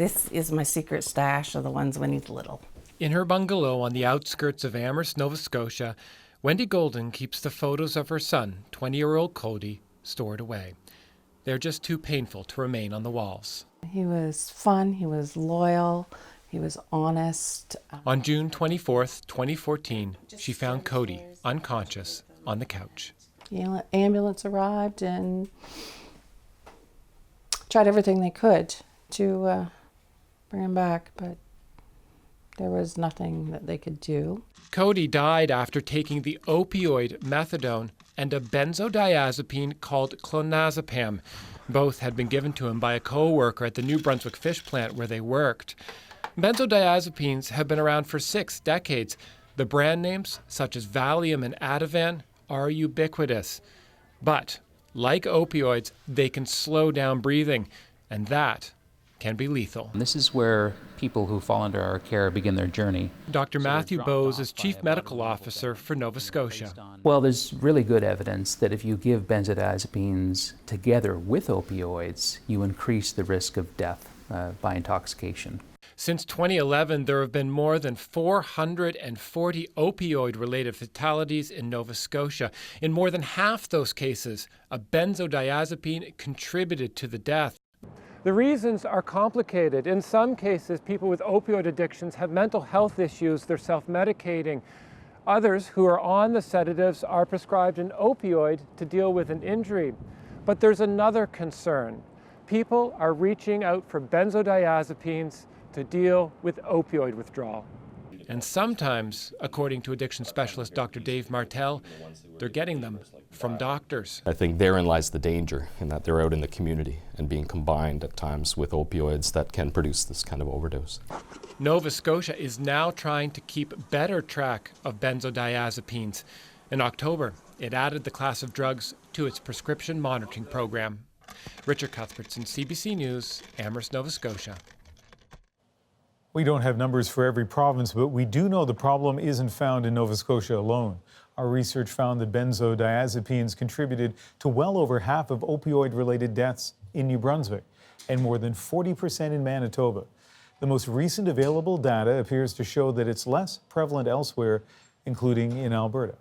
This is my secret stash of the ones when he's little. In her bungalow on the outskirts of Amherst, Nova Scotia, Wendy Golden keeps the photos of her son, 20-year-old Cody, stored away. They're just too painful to remain on the walls. He was fun, he was loyal, he was honest. On June 24th, 2014, she found Cody unconscious on the couch. The ambulance arrived and tried everything they could to bring him back, but there was nothing that they could do. Cody died after taking the opioid methadone and a benzodiazepine called clonazepam. Both had been given to him by a co-worker at the New Brunswick fish plant where they worked. Benzodiazepines have been around for 6 decades. The brand names, such as Valium and Ativan, are ubiquitous. But, like opioids, they can slow down breathing, and that can be lethal. This is where people who fall under our care begin their journey. Dr. Matthew Bowes is Chief Medical Officer for Nova Scotia. Well, there's really good evidence that if you give benzodiazepines together with opioids, you increase the risk of death by intoxication. Since 2011, there have been more than 440 opioid-related fatalities in Nova Scotia. In more than half those cases, a benzodiazepine contributed to the death. The reasons are complicated. In some cases, people with opioid addictions have mental health issues, they're self-medicating. Others who are on the sedatives are prescribed an opioid to deal with an injury. But there's another concern. People are reaching out for benzodiazepines to deal with opioid withdrawal. And sometimes, according to addiction specialist Dr. Dave Martel, they're getting them from doctors. I think therein lies the danger, in that they're out in the community and being combined at times with opioids that can produce this kind of overdose. Nova Scotia is now trying to keep better track of benzodiazepines. In October, it added the class of drugs to its prescription monitoring program. Richard Cuthbertson, CBC News, Amherst, Nova Scotia. We don't have numbers for every province, but we do know the problem isn't found in Nova Scotia alone. Our research found that benzodiazepines contributed to well over half of opioid-related deaths in New Brunswick and more than 40% in Manitoba. The most recent available data appears to show that it's less prevalent elsewhere, including in Alberta.